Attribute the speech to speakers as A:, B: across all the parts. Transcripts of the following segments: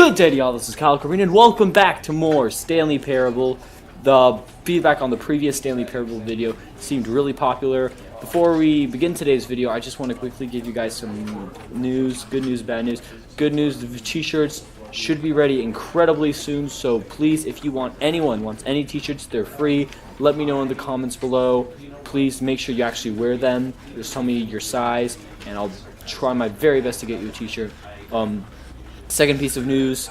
A: Good day to y'all, this is KallOcarina, and welcome back to more Stanley Parable. The feedback on the previous Stanley Parable video seemed really popular. Before we begin today's video, I just want to quickly give you guys some news, good news, bad news. Good news, the t-shirts should be ready incredibly soon, so please, if you want, anyone wants any t-shirts, they're free. Let me know in the comments below. Please make sure you actually wear them. Just tell me your size, and I'll try my very best to get you a t-shirt. Second piece of news,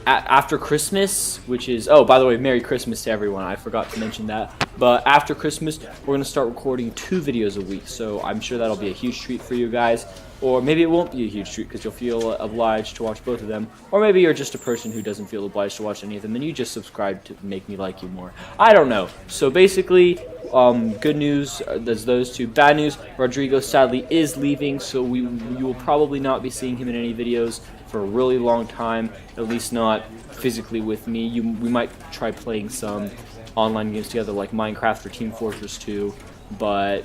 A: after Christmas, which is, oh, by the way, Merry Christmas to everyone, I forgot to mention that, but after Christmas, we're going to start recording 2 videos a week, so I'm sure that'll be a huge treat for you guys, or maybe it won't be a huge treat because you'll feel obliged to watch both of them, or maybe you're just a person who doesn't feel obliged to watch any of them, and you just subscribe to make me like you more. I don't know. So basically, good news, there's those 2. Bad news, Rodrigo sadly is leaving, so you will probably not be seeing him in any videos for a really long time, at least not physically with me. We might try playing some online games together like Minecraft or Team Fortress 2, but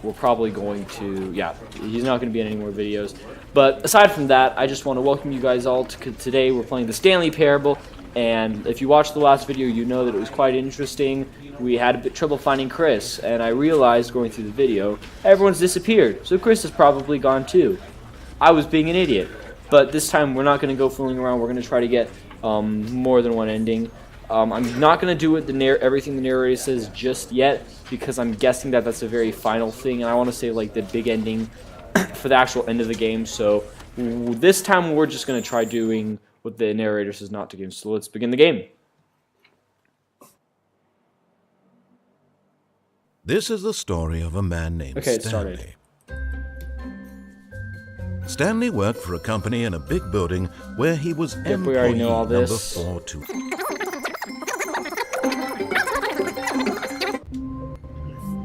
A: we're probably going to, yeah, he's not going to be in any more videos. But aside from that, I just want to welcome you guys all to today. We're playing the Stanley Parable, and if you watched the last video, you know that it was quite interesting. We had a bit trouble finding Chris, and I realized going through the video, everyone's disappeared, so Chris is probably gone too. I was being an idiot. But this time, we're not going to go fooling around. We're going to try to get more than one ending. I'm not going to do it everything the narrator says just yet, because I'm guessing that that's a very final thing, and I want to say like the big ending for the actual end of the game. So this time, we're just going to try doing what the narrator says not to do. So let's begin the game.
B: This is the story of a man named
A: Stanley.
B: Started. Stanley worked for a company in a big building where he was
A: We already know all
B: number
A: this.
B: 42.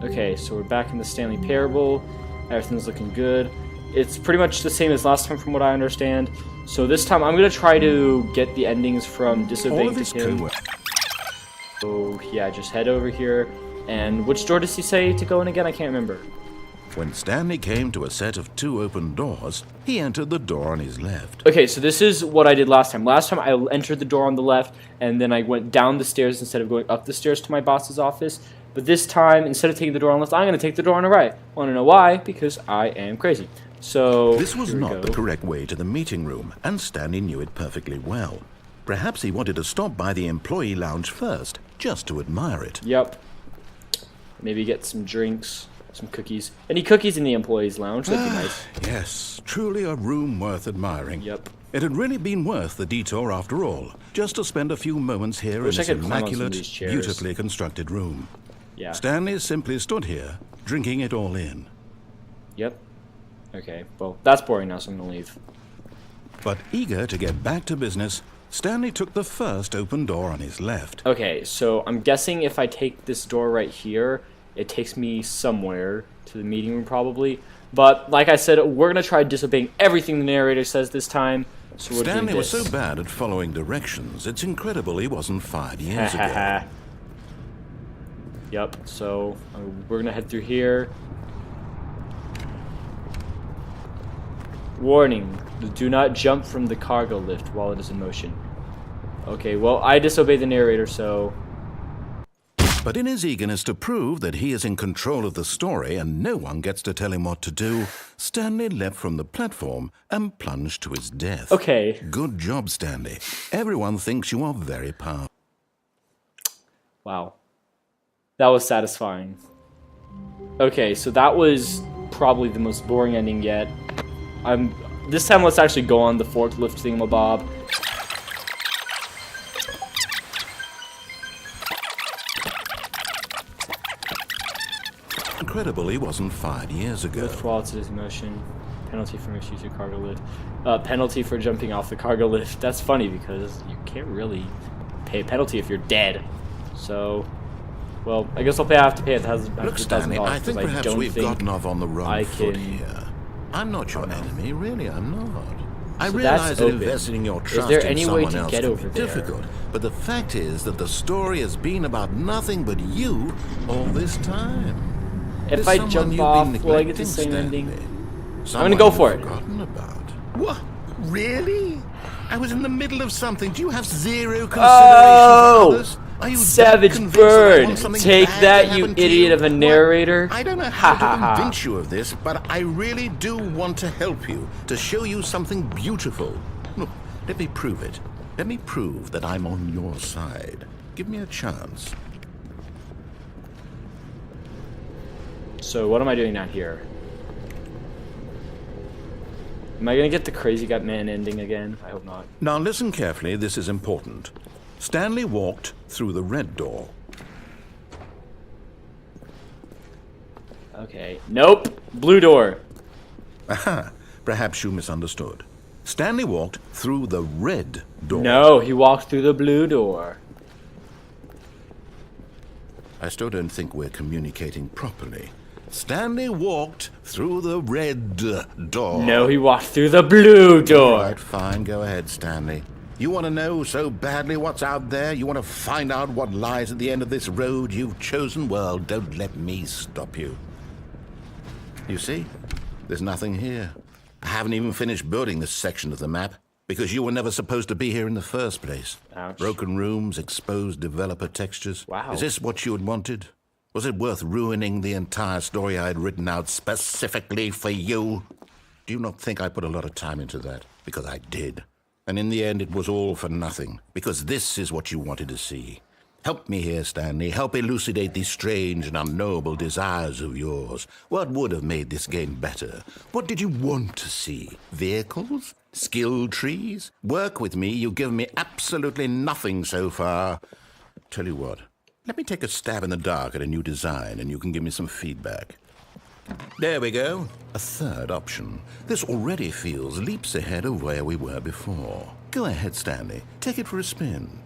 A: Okay, so we're back in the Stanley Parable. Everything's looking good. It's pretty much the same as last time from what I understand. So this time I'm going to try to get the endings from Disobeying to Him. So yeah, just head over here. And which door does he say to go in again? I can't remember.
B: When Stanley came to a set of 2 open doors, he entered the door on his left.
A: Okay, so this is what I did last time. Last time I entered the door on the left, and then I went down the stairs instead of going up the stairs to my boss's office. But this time, instead of taking the door on the left, I'm going to take the door on the right. Want to know why? Because I am crazy. So
B: this was not the correct way to the meeting room, and Stanley knew it perfectly well. Perhaps he wanted to stop by the employee lounge first, just to admire it.
A: Yep. Maybe get some drinks. Some cookies. Any cookies in the employees' lounge? That'd be nice.
B: Yes, truly a room worth admiring.
A: Yep.
B: It had really been worth the detour after all, just to spend a few moments here in this immaculate, beautifully constructed room.
A: Yeah.
B: Stanley simply stood here, drinking it all in.
A: Yep. Okay, well, that's boring now, so I'm gonna leave.
B: But eager to get back to business, Stanley took the first open door on his left.
A: Okay, so I'm guessing if I take this door right here, it takes me somewhere to the meeting room probably. But like I said, we're going to try disobeying everything the narrator says this time. So we're
B: Stanley
A: doing
B: was so bad at following directions, it's incredible he wasn't 5 years ago.
A: Yep, so we're going to head through here. Warning, do not jump from the cargo lift while it is in motion. Okay, well, I disobeyed the narrator, so...
B: But in his eagerness to prove that he is in control of the story and no one gets to tell him what to do, Stanley leapt from the platform and plunged to his death.
A: Okay.
B: Good job, Stanley. Everyone thinks you are very powerful.
A: Wow. That was satisfying. Okay, so that was probably the most boring ending yet. This time let's actually go on the forklift thingamabob.
B: Incredible he wasn't 5 years ago.
A: Lift while it's in motion. Penalty for misuse of cargo lift. Penalty for jumping off the cargo lift. That's funny because you can't really pay a penalty if you're dead. So, well, I guess I have to pay it.
B: Look, Stanley, I think perhaps we've gotten off on the wrong foot here. I'm not your enemy, really, I'm not. I realize that investing in your trust in someone else can be difficult, but the fact is that the story has been about nothing but you all this time.
A: If I jump off, will I get the same ending? I'm gonna go for it.
B: What? Really? I was in the middle of something. Do you have zero consideration for others? Are you
A: Savage bird! Take that, you idiot of a narrator!
B: I don't know how to convince you of this, but I really do want to help you, to show you something beautiful. Look, let me prove it. Let me prove that I'm on your side. Give me a chance.
A: So what am I doing now here? Am I gonna get the Crazy Gut Man ending again? I hope not.
B: Now listen carefully, this is important. Stanley walked through the red door.
A: Okay. Nope. Blue door.
B: Aha. Perhaps you misunderstood. Stanley walked through the red door.
A: No, he walked through the blue door.
B: I still don't think we're communicating properly. Stanley walked through the red door.
A: No, he walked through the blue door.
B: All right, fine. Go ahead, Stanley. You want to know so badly what's out there? You want to find out what lies at the end of this road you've chosen? Well, don't let me stop you. You see? There's nothing here. I haven't even finished building this section of the map because you were never supposed to be here in the first place.
A: Ouch.
B: Broken rooms, exposed developer textures.
A: Wow.
B: Is this what you had wanted? Was it worth ruining the entire story I had written out specifically for you? Do you not think I put a lot of time into that? Because I did. And in the end, it was all for nothing. Because this is what you wanted to see. Help me here, Stanley. Help elucidate these strange and unknowable desires of yours. What would have made this game better? What did you want to see? Vehicles? Skill trees? Work with me. You've given me absolutely nothing so far. Tell you what. Let me take a stab in the dark at a new design, and you can give me some feedback. There we go. A third option. This already feels leaps ahead of where we were before. Go ahead, Stanley. Take it for a spin.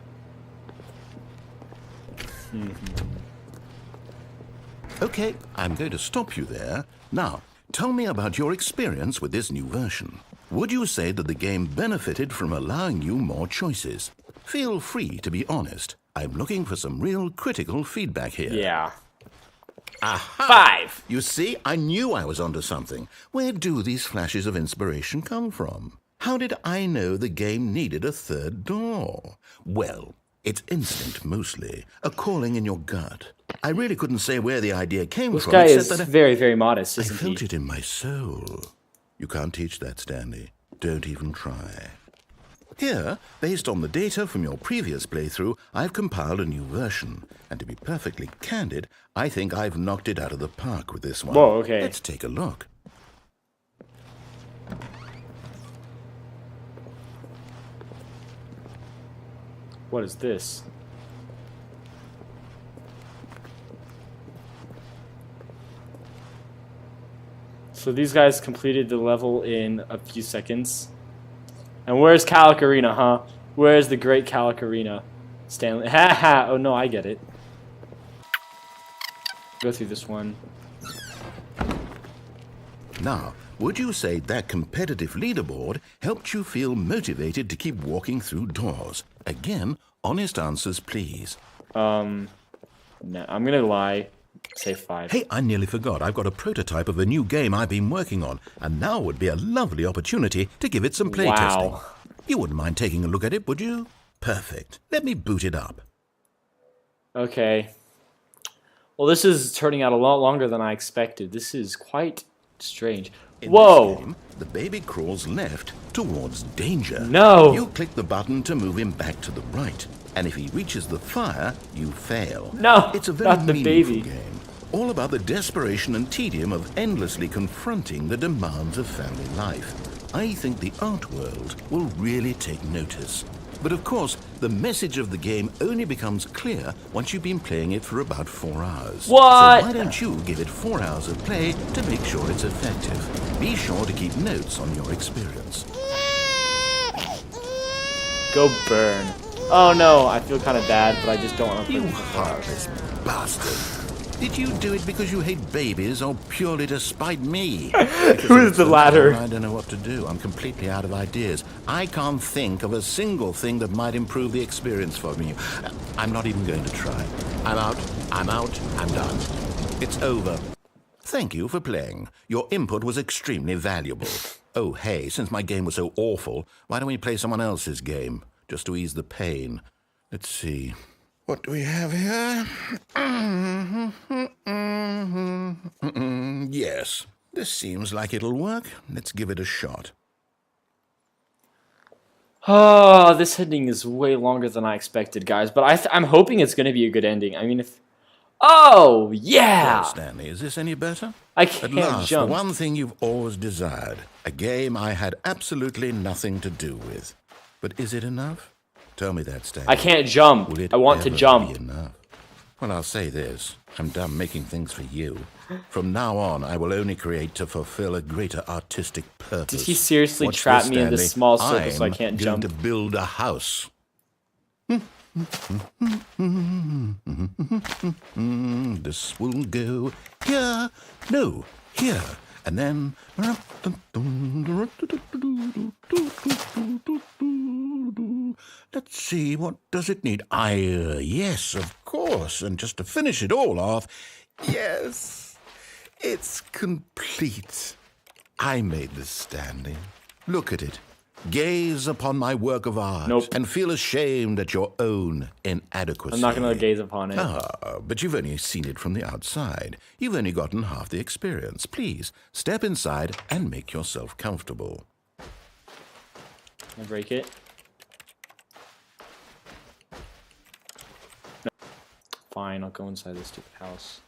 B: Okay, I'm going to stop you there. Now, tell me about your experience with this new version. Would you say that the game benefited from allowing you more choices? Feel free to be honest. I'm looking for some real critical feedback here.
A: Yeah.
B: Aha!
A: 5.
B: You see, I knew I was onto something. Where do these flashes of inspiration come from? How did I know the game needed a third door? Well, it's instinct mostly, a calling in your gut. I really couldn't say where the idea came
A: from.
B: This
A: guy is very, very modest, isn't he?
B: I felt it in my soul. You can't teach that, Stanley. Don't even try. Here, based on the data from your previous playthrough, I've compiled a new version. And to be perfectly candid, I think I've knocked it out of the park with this one.
A: Whoa, okay.
B: Let's take a look.
A: What is this? So these guys completed the level in a few seconds. And where's KallOcarina, huh? Where's the great KallOcarina? Stanley. Haha! Oh no, I get it. Go through this one.
B: Now, would you say that competitive leaderboard helped you feel motivated to keep walking through doors? Again, honest answers, please.
A: No, I'm gonna lie. Say 5.
B: Hey, I nearly forgot. I've got a prototype of a new game I've been working on, and now would be a lovely opportunity to give it some playtesting.
A: Wow.
B: You wouldn't mind taking a look at it, would you? Perfect. Let me boot it up.
A: Okay. Well, this is turning out a lot longer than I expected. This is quite strange. Whoa!
B: In this game, the baby crawls left towards danger.
A: No!
B: You click the button to move him back to the right, and if he reaches the fire, you fail.
A: No!
B: It's a very
A: not the
B: meaningful
A: baby.
B: game. All about the desperation and tedium of endlessly confronting the demands of family life. I think the art world will really take notice. But of course, the message of the game only becomes clear once you've been playing it for about 4 hours.
A: What?
B: So why don't you give it 4 hours of play to make sure it's effective? Be sure to keep notes on your experience.
A: Go burn. Oh no, I feel kind of bad, but I just don't want to play
B: You
A: this for 4 hours.
B: heartless bastard. Did you do it because you hate babies or purely to spite me?
A: Who is the latter?
B: I don't know what to do. I'm completely out of ideas. I can't think of a single thing that might improve the experience for me. I'm not even going to try. I'm out. I'm done. It's over. Thank you for playing. Your input was extremely valuable. Oh, hey, since my game was so awful, why don't we play someone else's game, just to ease the pain? Let's see. What do we have here? Yes, this seems like it'll work. Let's give it a shot.
A: Oh, this ending is way longer than I expected, guys. But I'm hoping it's going to be a good ending. I mean, if... Oh, yeah!
B: Well, Stanley, is this any better?
A: I can't
B: At last,
A: jump.
B: The one thing you've always desired. A game I had absolutely nothing to do with. But is it enough? Tell me that, Stanley.
A: I can't jump. I want to jump.
B: Enough? Well, I'll say this. I'm done making things for you. From now on, I will only create to fulfill a greater artistic purpose.
A: Did he seriously trap me in this small circle so I can't jump?
B: I'm going to build a house. This will go here, no, here, and then... Let's see, what does it need? Yes, of course, and just to finish it all off, yes, it's complete. I made this, Stanley. Look at it. Gaze upon my work of art and feel ashamed at your own inadequacy.
A: I'm not going to gaze upon it.
B: But you've only seen it from the outside. You've only gotten half the experience. Please, step inside and make yourself comfortable.
A: Can I break it? No. Fine, I'll go inside this stupid house.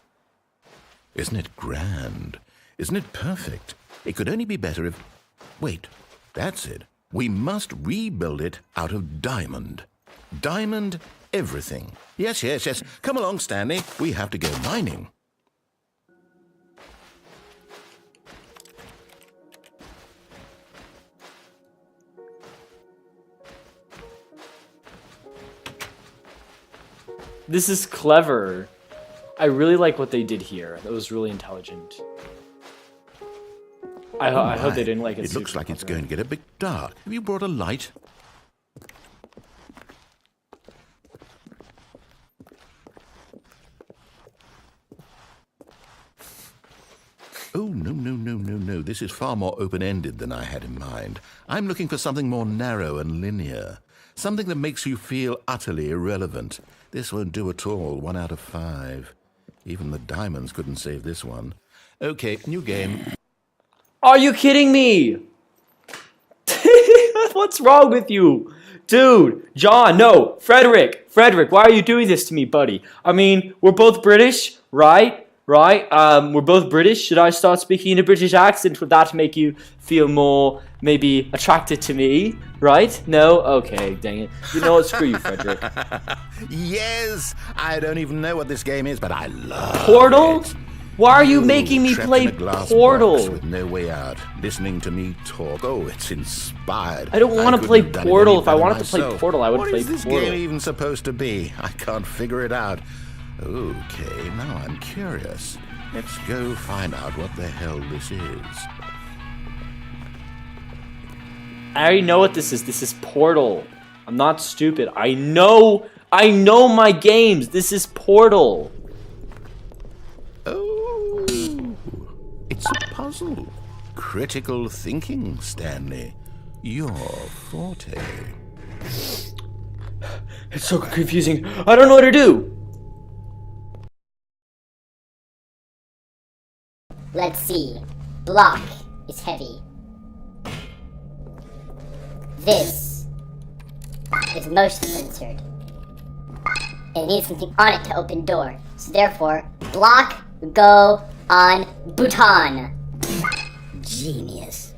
B: Isn't it grand? Isn't it perfect? It could only be better if... Wait, that's it. We must rebuild it out of diamond. Diamond everything. Yes, yes, yes. Come along, Stanley. We have to go mining.
A: This is clever. I really like what they did here. That was really intelligent. I hope they didn't like it.
B: It looks like it's going to get a bit dark. Have you brought a light? Oh, no. This is far more open-ended than I had in mind. I'm looking for something more narrow and linear. Something that makes you feel utterly irrelevant. This won't do at all. 1 out of 5. Even the diamonds couldn't save this one. Okay, new game.
A: Are you kidding me? What's wrong with you? Dude, John, no. Frederick, why are you doing this to me, buddy? I mean, we're both British, right? We're both British. Should I start speaking in a British accent? Would that make you feel more, maybe, attracted to me? Right? No? Okay, dang it. You know what? Screw you, Frederick.
B: Yes! I don't even know what this game is, but I love
A: Portal?
B: it.
A: Why are you making me play Portal?
B: With no way out, listening to me talk. Oh, it's inspired.
A: I don't want to play Portal. If I wanted to play Portal, I would play Portal.
B: What is this game even supposed to be? I can't figure it out. Okay, now I'm curious. Let's go find out what the hell this is.
A: I already know what this is. This is Portal. I'm not stupid. I know my games. This is Portal.
B: Oh, it's a puzzle. Critical thinking, Stanley. Your forte.
A: It's so confusing. I don't know what to do.
C: Let's see. Block is heavy. This is motion censored. It needs something on it to open door. So therefore, block go on Bhutan. Genius.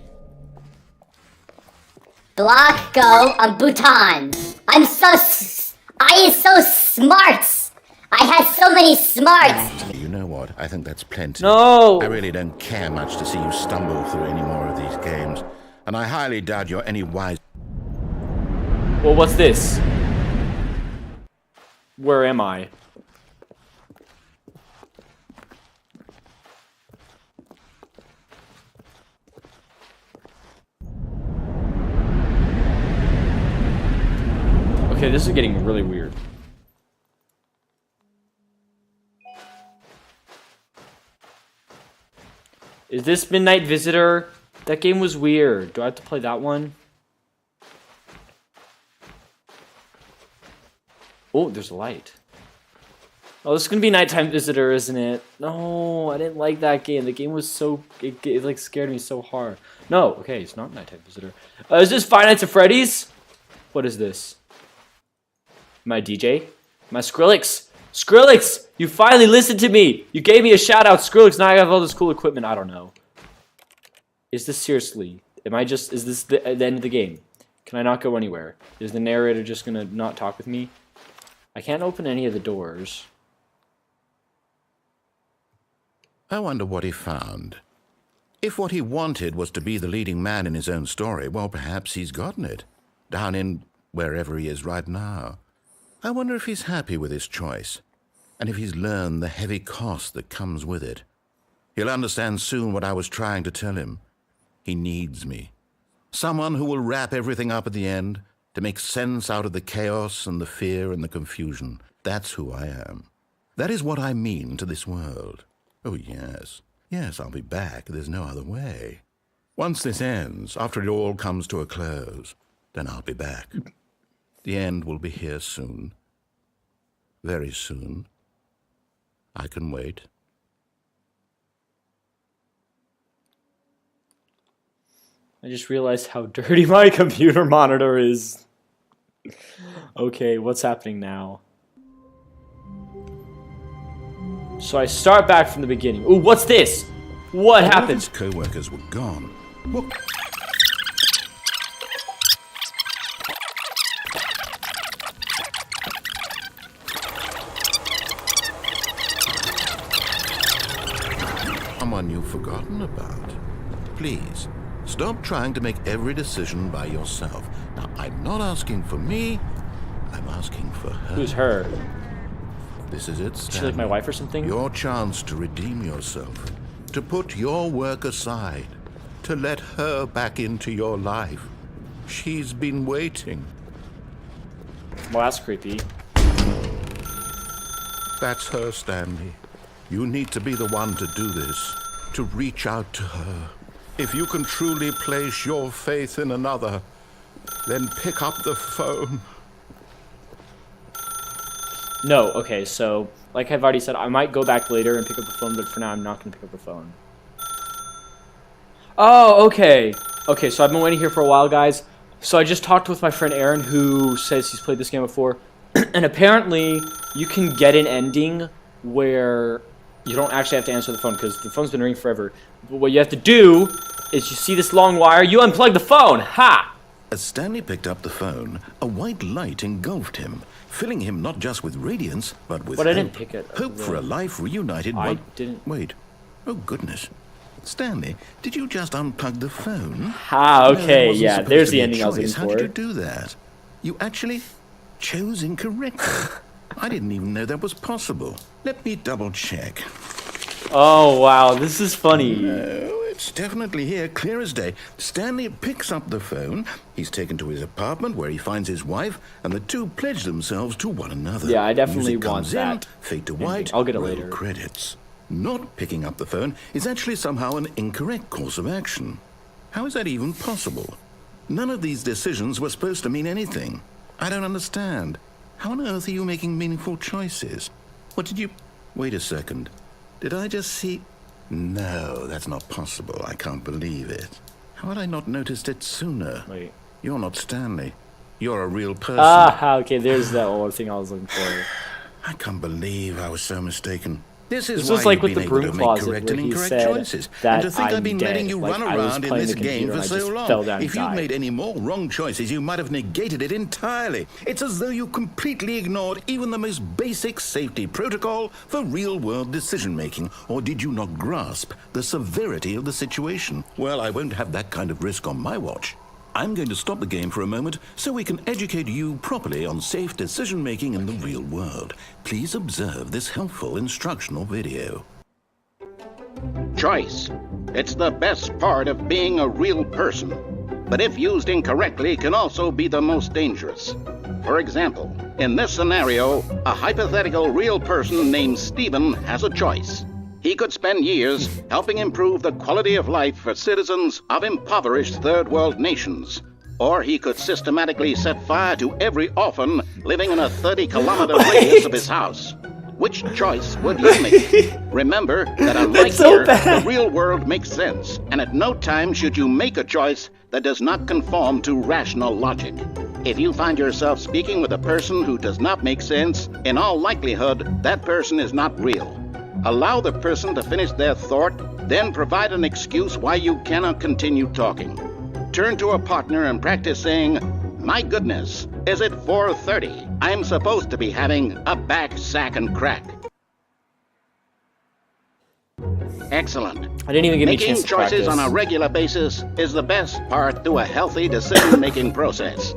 C: Block go on Bhutan. I is so smart. I had so many smarts.
B: You know what? I think that's plenty.
A: No.
B: I really don't care much to see you stumble through any more of these games. And I highly doubt you're any wise.
A: Well, what's this? Where am I? Okay, this is getting really weird. Is this Midnight Visitor? That game was weird. Do I have to play that one? Oh, there's a light. Oh, this is gonna be Nighttime Visitor, isn't it? No, I didn't like that game. The game was so... It like scared me so hard. No, okay, it's not Nighttime Visitor. Is this Five Nights at Freddy's? What is this? Am I a DJ? Am I Skrillex? Skrillex! You finally listened to me! You gave me a shout out, Skrillex. Now I have all this cool equipment. I don't know. Is this seriously? Is this the end of the game? Can I not go anywhere? Is the narrator just gonna not talk with me? I can't open any of the doors.
B: I wonder what he found. If what he wanted was to be the leading man in his own story, well, perhaps he's gotten it. Down in wherever he is right now. I wonder if he's happy with his choice, and if he's learned the heavy cost that comes with it. He'll understand soon what I was trying to tell him. He needs me. Someone who will wrap everything up at the end, to make sense out of the chaos and the fear and the confusion. That's who I am. That is what I mean to this world. Oh, yes. Yes, I'll be back. There's no other way. Once this ends, after it all comes to a close, then I'll be back. The end will be here soon. Very soon. I can wait.
A: I just realized how dirty my computer monitor is. Okay, what's happening now? So I start back from the beginning. Ooh, what's this? What happened?
B: His co-workers were gone. What? Someone you've forgotten about. Please, stop trying to make every decision by yourself. Now, I'm not asking for me. I'm asking for her.
A: Who's her?
B: This is it, Stanley.
A: Is she like my wife or something?
B: Your chance to redeem yourself. To put your work aside. To let her back into your life. She's been waiting.
A: Well, that's creepy.
B: That's her, Stanley. You need to be the one to do this. To reach out to her. If you can truly place your faith in another, then pick up the phone.
A: No, okay, so, like I've already said, I might go back later and pick up the phone, but for now I'm not going to pick up the phone. Oh, okay. Okay, so I've been waiting here for a while, guys. So I just talked with my friend Aaron, who says he's played this game before. And apparently, you can get an ending where you don't actually have to answer the phone, because the phone's been ringing forever. But what you have to do is you see this long wire, you unplug the phone. Ha!
B: As Stanley picked up the phone, a white light engulfed him, filling him not just with radiance, but with hope.
A: I didn't pick it.
B: Hope for a life reunited.
A: I didn't.
B: Wait. Oh, goodness. Stanley, did you just unplug the phone?
A: Ah, okay, yeah, there's the ending I was looking for.
B: How did you do that? You actually chose incorrectly. I didn't even know that was possible. Let me double check.
A: Oh, wow, this is funny.
B: No, it's definitely here, clear as day. Stanley picks up the phone. He's taken to his apartment where he finds his wife, and the two pledge themselves to one another.
A: Yeah, I definitely
B: Music
A: want
B: comes
A: that.
B: In, fade to white.
A: I'll get it
B: roll
A: later.
B: Credits. Not picking up the phone is actually somehow an incorrect course of action. How is that even possible? None of these decisions were supposed to mean anything. I don't understand. How on earth are you making meaningful choices? What did you... Wait a second. Did I just see... No, that's not possible. I can't believe it. How had I not noticed it sooner?
A: Wait.
B: You're not Stanley. You're a real person.
A: Ah, okay, there's that old thing I was looking for.
B: I can't believe I was so mistaken. This
A: was like with the broom closet where he said
B: choices.
A: that
B: And to think
A: I'm
B: I've been
A: dead.
B: letting you
A: Like,
B: run
A: I was
B: around in
A: playing
B: this
A: the
B: game
A: computer
B: for
A: and I
B: so
A: just
B: long.
A: fell down and
B: If you'd
A: died.
B: made any more wrong choices, you might have negated it entirely. It's as though you completely ignored even the most basic safety protocol for real-world decision-making. Or did you not grasp the severity of the situation? Well, I won't have that kind of risk on my watch. I'm going to stop the game for a moment so we can educate you properly on safe decision-making in the real world. Please observe this helpful instructional video.
D: Choice. It's the best part of being a real person. But if used incorrectly, can also be the most dangerous. For example, in this scenario, a hypothetical real person named Stephen has a choice. He could spend years helping improve the quality of life for citizens of impoverished third world nations. Or he could systematically set fire to every orphan living in a 30-kilometer radius of his house. Which choice would you make? Remember that unlike here, the real world makes sense, and at no time should you make a choice that does not conform to rational logic. If you find yourself speaking with a person who does not make sense, in all likelihood, that person is not real. Allow the person to finish their thought, then provide an excuse why you cannot continue talking. Turn to a partner and practice saying, "My goodness, is it 4:30? I'm supposed to be having a back, sack, and crack." Excellent.
A: I didn't even give me a chance to practice.
D: Making choices on a regular basis is the best part to a healthy decision-making process.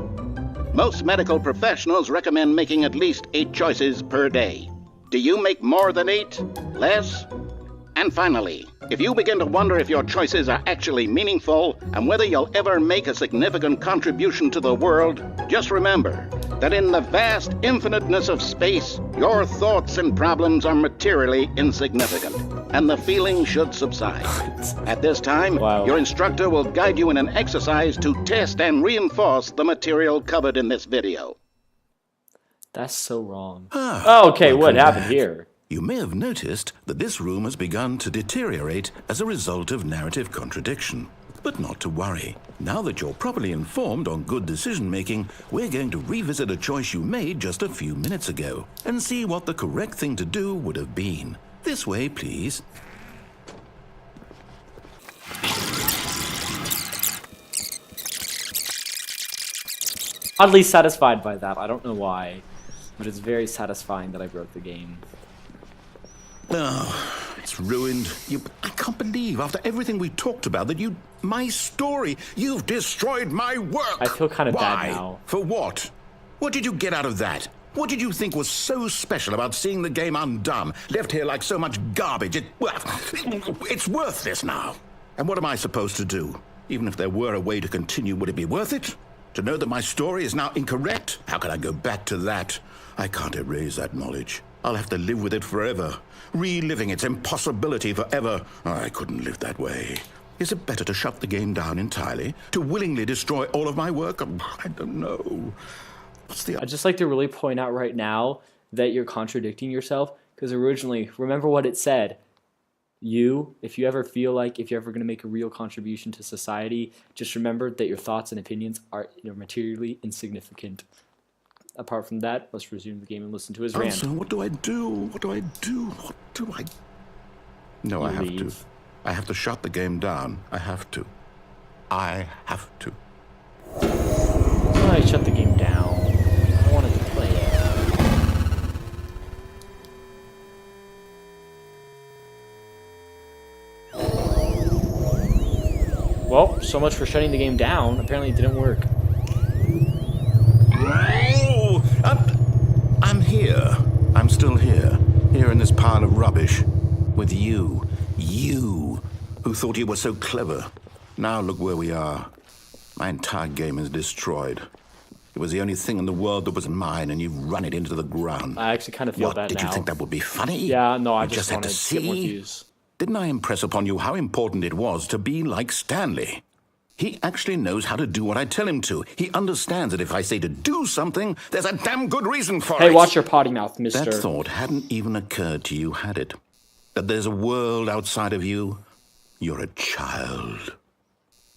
D: Most medical professionals recommend making at least 8 choices per day. Do you make more than 8? Less? And finally, if you begin to wonder if your choices are actually meaningful and whether you'll ever make a significant contribution to the world, just remember that in the vast infiniteness of space, your thoughts and problems are materially insignificant, and the feeling should subside. At this time, your instructor will guide you in an exercise to test and reinforce the material covered in this video.
A: That's so wrong. Okay, what happened here?
B: You may have noticed that this room has begun to deteriorate as a result of narrative contradiction. But not to worry. Now that you're properly informed on good decision-making, we're going to revisit a choice you made just a few minutes ago and see what the correct thing to do would have been. This way, please.
A: Oddly satisfied by that. I don't know why, but it's very satisfying that I broke the game.
B: Oh, it's ruined. I can't believe, after everything we talked about, that my story, you've destroyed my work.
A: I feel kind of bad now.
B: For what? What did you get out of that? What did you think was so special about seeing the game undone, left here like so much garbage? It's worthless now. And what am I supposed to do? Even if there were a way to continue, would it be worth it? To know that my story is now incorrect? How can I go back to that? I can't erase that knowledge. I'll have to live with it forever, reliving its impossibility forever. I couldn't live that way. Is it better to shut the game down entirely? To willingly destroy all of my work? I don't know.
A: I'd just like to really point out right now that you're contradicting yourself, because originally, remember what it said. If you ever feel like if you're ever going to make a real contribution to society, just remember that your thoughts and opinions are materially insignificant. Apart from that, let's resume the game and listen to his rant.
B: So what do I do? What do I do? What do I... No, I have to. I have to shut the game down. I have to. I have to.
A: I shut the game down. I wanted to play it. Well, so much for shutting the game down. Apparently it didn't work.
B: I'm here. I'm still here. Here in this pile of rubbish. With you. You, who thought you were so clever. Now look where we are. My entire game is destroyed. It was the only thing in the world that was mine, and you've run it into the ground.
A: I actually kind of feel bad now.
B: Did you think that would be funny?
A: Yeah, no, I just
B: had to see. Get more views. Didn't I impress upon you how important it was to be like Stanley? He actually knows how to do what I tell him to. He understands that if I say to do something, there's a damn good reason for it.
A: Hey, watch your potty mouth, mister.
B: That thought hadn't even occurred to you, had it? That there's a world outside of you? You're a child.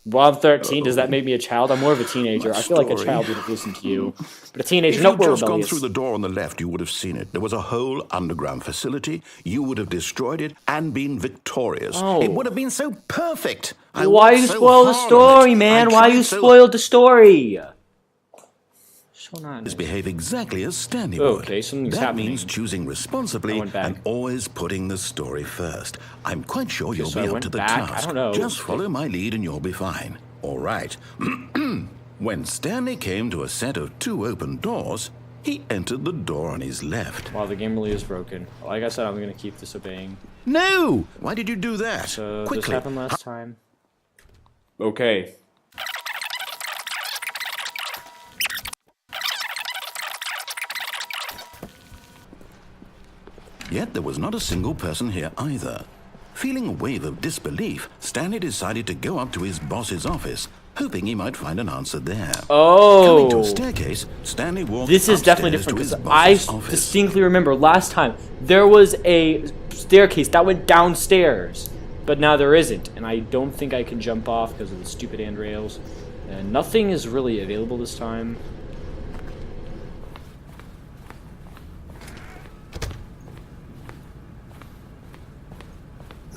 A: Well, I'm 13. Does that make me a child? I'm more of a teenager. I feel like a child would have listened to you. But a teenager, no, we're rebellious.
B: If you'd just gone through the door on the left, you would have seen it. There was a whole underground facility. You would have destroyed it and been victorious.
A: Oh.
B: It would have been so perfect.
A: Why you spoil the story, man? Why you spoiled the story? So nice.
B: Behave exactly as Stanley would.
A: Okay, something's
B: that
A: happening.
B: Means choosing responsibly and always putting the story first. I'm quite sure you'll be up to the task.
A: I don't know.
B: Just follow my lead and you'll be fine. All right. When Stanley came to a set of 2 open doors, he entered the door on his left.
A: Wow, the game really is broken. Like I said, I'm going to keep disobeying.
B: No! Why did you do that?
A: Quickly. This happened last time. Okay.
B: Yet there was not a single person here either. Feeling a wave of disbelief, Stanley decided to go up to his boss's office, hoping he might find an answer there. Coming to a staircase, Stanley walked
A: This is definitely different because I distinctly remember last time there was a staircase that went downstairs, but now there isn't, and I don't think I can jump off because of the stupid handrails, and nothing is really available this time.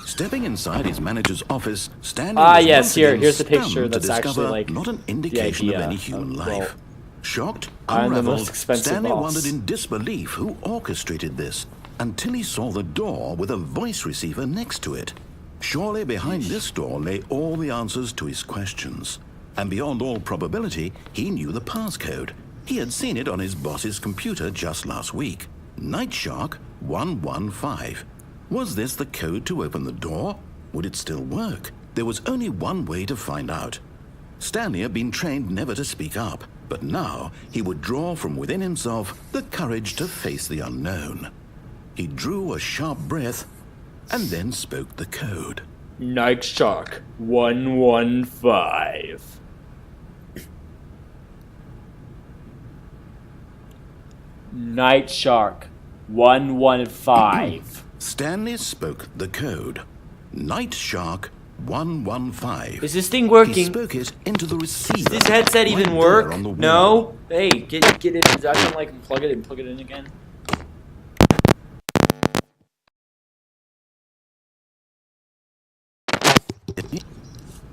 B: Stepping inside his manager's office, Stanley was
A: yes, here's the picture that's actually like
B: not an indication of any human life. Shocked,
A: I'm the
B: unraveled,
A: most expensive
B: Stanley
A: boss.
B: wondered in disbelief who orchestrated this, until he saw the door with a voice receiver next to it. Surely behind this door lay all the answers to his questions. And beyond all probability, he knew the passcode. He had seen it on his boss's computer just last week. Night Shark 115. Was this the code to open the door? Would it still work? There was only one way to find out. Stanley had been trained never to speak up, but now he would draw from within himself the courage to face the unknown. He drew a sharp breath and then spoke the code.
A: Night Shark 115. Night Shark 115.
B: Stanley spoke the code. Night Shark 115.
A: Is this thing working?
B: He spoke it into the receiver.
A: Does this headset even work? No? Hey, get it. I don't like plug it in again.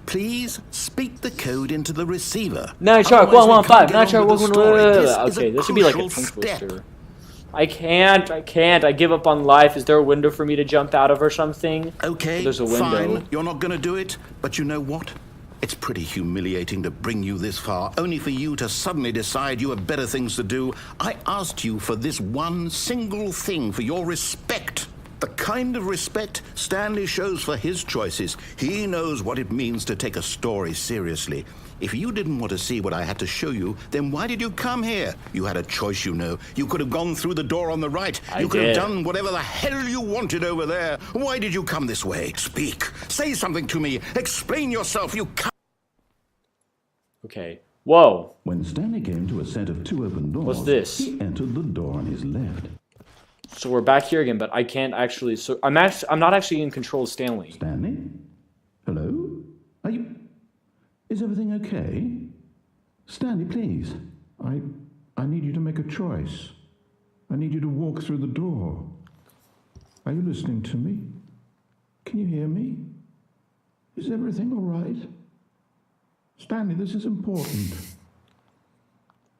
B: Please speak the code into the receiver.
A: Night Shark 115. Night Shark 115. Okay, this should be like a tongue twister. I can't. I give up on life. Is there a window for me to jump out of or something?
B: Okay,
A: there's a window.
B: Fine. You're not going to do it, but you know what? It's pretty humiliating to bring you this far, only for you to suddenly decide you have better things to do. I asked you for this one single thing, for your respect. The kind of respect Stanley shows for his choices. He knows what it means to take a story seriously. If you didn't want to see what I had to show you, then why did you come here? You had a choice, you know. You could have gone through the door on the right. You could have done whatever the hell you wanted over there. Why did you come this way? Speak. Say something to me. Explain yourself. You can't.
A: Okay. Whoa.
B: When Stanley came to a set of two open doors,
A: what's this?
B: He entered the door on his left.
A: So we're back here again, but I can't actually. So I'm not actually in control of Stanley.
B: Stanley? Hello? Are you? Is everything okay? Stanley, please. I need you to make a choice. I need you to walk through the door. Are you listening to me? Can you hear me? Is everything all right? Stanley, this is important.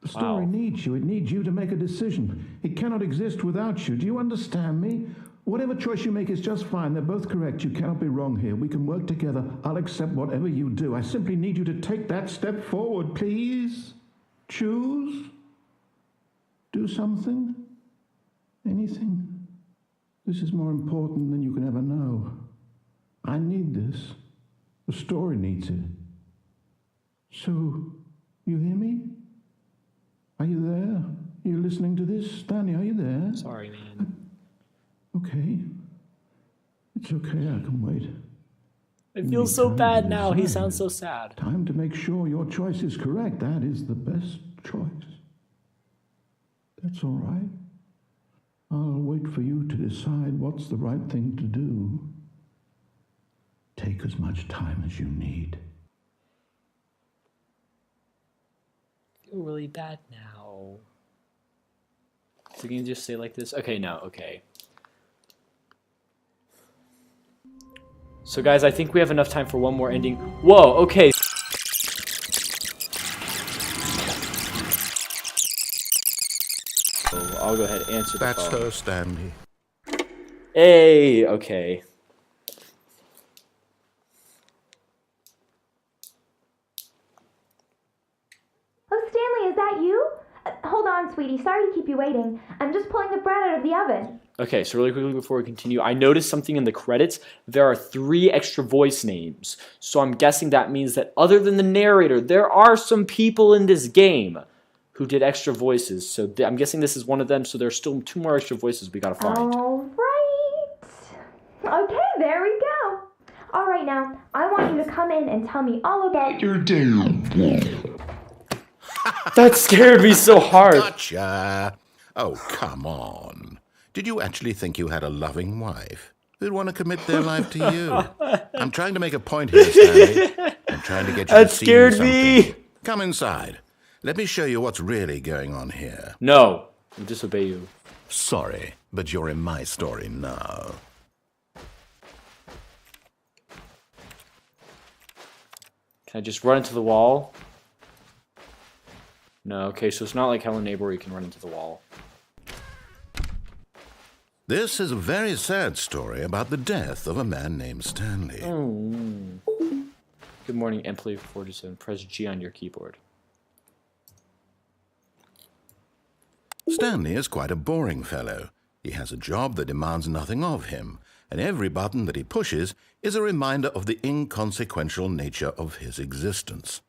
B: The story needs you. It needs you to make a decision. It cannot exist without you. Do you understand me? Whatever choice you make is just fine. They're both correct. You cannot be wrong here. We can work together. I'll accept whatever you do. I simply need you to take that step forward, please. Choose. Do something. Anything. This is more important than you can ever know. I need this. The story needs it. So, you hear me? Are you there? Are you listening to this? Stanley, are you there?
A: Sorry, man.
B: Okay. It's okay, I can wait.
A: I feel so bad now. He sounds so sad.
B: Time to make sure your choice is correct. That is the best choice. That's all right. I'll wait for you to decide what's the right thing to do. Take as much time as you need.
A: I feel really bad now. So you can just say like this? Okay, no, okay. So guys, I think we have enough time for one more ending. Whoa, okay. So I'll go ahead and answer the phone.
B: That's her, Stanley.
A: Hey, okay.
E: Oh, Stanley, is that you? Hold on, sweetie. Sorry to keep you waiting. I'm just pulling the bread out of the oven.
A: Okay, so really quickly before we continue, I noticed something in the credits. There are 3 extra voice names. So I'm guessing that means that other than the narrator, there are some people in this game who did extra voices. So I'm guessing this is one of them. So there's still 2 more extra voices we gotta find.
E: All right. Okay, there we go. Alright now, I want you to come in and tell me all about your day.
A: That scared me so hard.
B: Gotcha. Oh, come on. Did you actually think you had a loving wife who'd want to commit their life to you? I'm trying to make a point here, Stanley. I'm trying to get you to see
A: scared
B: something.
A: me.
B: Come inside. Let me show you what's really going on here.
A: No, I'll disobey you.
B: Sorry, but you're in my story now.
A: Can I just run into the wall? No, okay, so it's not like Hello Neighbor where you can run into the wall.
B: This is a very sad story about the death of a man named Stanley.
A: Oh. Good morning, Emplay 47. Press G on your keyboard.
B: Stanley is quite a boring fellow. He has a job that demands nothing of him, and every button that he pushes is a reminder of the inconsequential nature of his existence.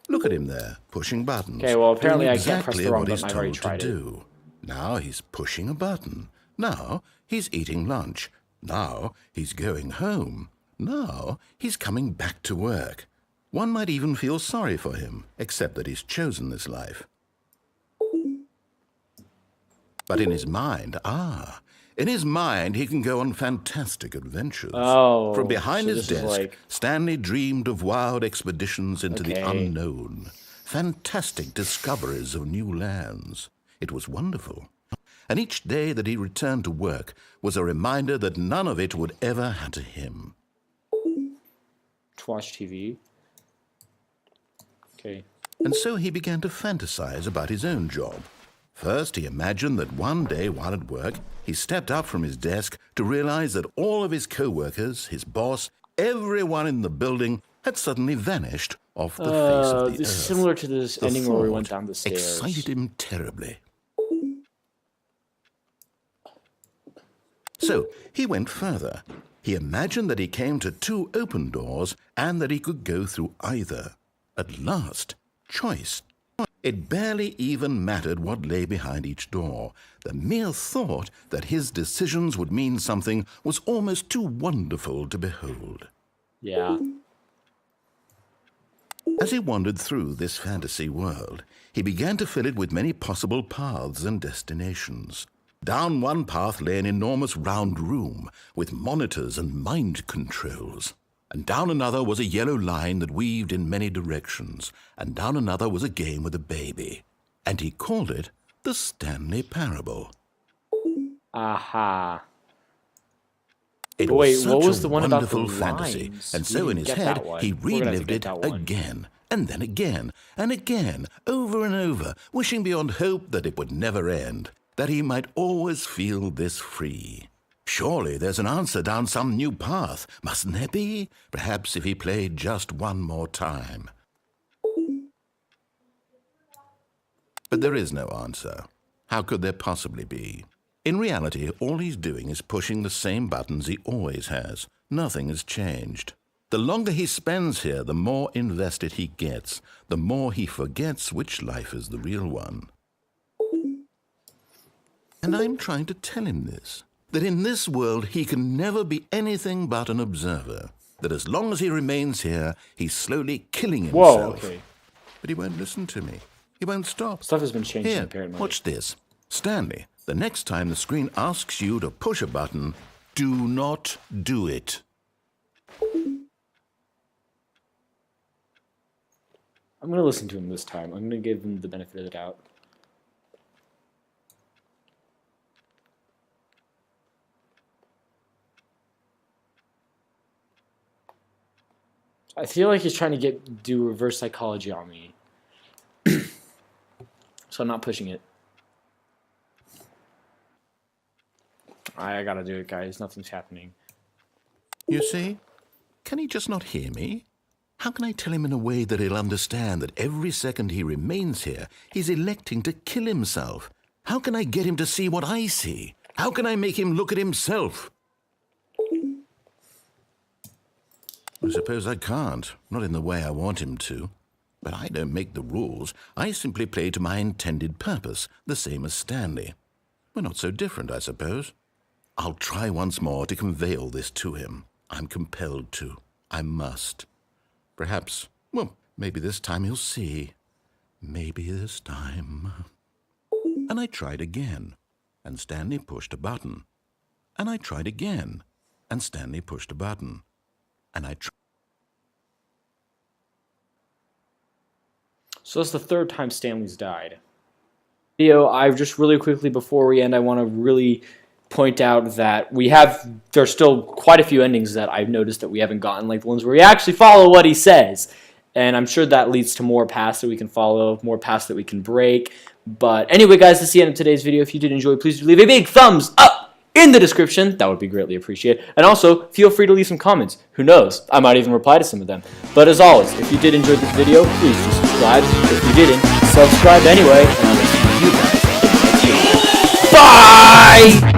B: Look at him there, pushing buttons.
A: Okay, well, apparently I
B: exactly
A: can't press the wrong
B: what he's
A: button. I've already
B: told
A: tried
B: to
A: it.
B: do. Now he's pushing a button. Now he's eating lunch. Now he's going home. Now he's coming back to work. One might even feel sorry for him, except that he's chosen this life. But in his mind, he can go on fantastic adventures.
A: Oh,
B: From behind
A: so
B: his
A: this is
B: desk,
A: like...
B: Stanley dreamed of wild expeditions into the
A: Okay.
B: unknown, fantastic discoveries of new lands. It was wonderful. And each day that he returned to work was a reminder that none of it would ever happen to him.
A: To watch TV. Okay.
B: And so he began to fantasize about his own job. First, he imagined that one day while at work, he stepped up from his desk to realize that all of his co-workers, his boss, everyone in the building had suddenly vanished off the face of the
A: This
B: earth.
A: is similar to this
B: The
A: ending where we
B: thought
A: went down the stairs.
B: excited him terribly. So he went further. He imagined that he came to two open doors and that he could go through either. At last, choice. It barely even mattered what lay behind each door. The mere thought that his decisions would mean something was almost too wonderful to behold.
A: Yeah.
B: As he wandered through this fantasy world, he began to fill it with many possible paths and destinations. Down one path lay an enormous round room with monitors and mind controls. And down another was a yellow line that weaved in many directions. And down another was a game with a baby. And he called it the Stanley Parable.
A: Aha.
B: It
A: But wait,
B: was
A: what
B: such
A: was
B: a
A: the one about the
B: wonderful fantasy,
A: lines?
B: and
A: We
B: so
A: didn't
B: in his
A: get
B: head
A: that one.
B: he
A: We're gonna have to
B: relived
A: get
B: it
A: that one.
B: again, and then again, and again, over and over, wishing beyond hope that it would never end, that he might always feel this free. Surely there's an answer down some new path, mustn't there be? Perhaps if he played just one more time. But there is no answer. How could there possibly be? In reality, all he's doing is pushing the same buttons he always has. Nothing has changed. The longer he spends here, the more invested he gets, the more he forgets which life is the real one. And I'm trying to tell him this, that in this world he can never be anything but an observer, that as long as he remains here, he's slowly killing himself.
A: Whoa, okay.
B: But he won't listen to me. He won't stop.
A: Stuff has been changing,
B: Here,
A: apparently.
B: watch this. Stanley, the next time the screen asks you to push a button, do not do it.
A: I'm going to listen to him this time. I'm going to give him the benefit of the doubt. I feel like he's trying to do reverse psychology on me. So I'm not pushing it. I gotta do it, guys. Nothing's happening.
B: You see? Can he just not hear me? How can I tell him in a way that he'll understand that every second he remains here, he's electing to kill himself? How can I get him to see what I see? How can I make him look at himself? I suppose I can't, not in the way I want him to. But I don't make the rules. I simply play to my intended purpose, the same as Stanley. We're not so different, I suppose. I'll try once more to convey all this to him. I'm compelled to. I must. Perhaps, well, maybe this time he'll see. Maybe this time. And I tried again, and Stanley pushed a button. And I tried again, and Stanley pushed a button. And I tried.
A: So that's the third time Stanley's died. Video, I just really quickly before we end, I want to really point out that there's still quite a few endings that I've noticed that we haven't gotten, like the ones where we actually follow what he says. And I'm sure that leads to more paths that we can follow, more paths that we can break. But anyway, guys, that's the end of today's video. If you did enjoy, please leave a big thumbs up in the description. That would be greatly appreciated. And also, feel free to leave some comments. Who knows? I might even reply to some of them. But as always, if you did enjoy this video, please do subscribe. If you didn't, subscribe anyway. And I'll see you guys in the next video. Bye!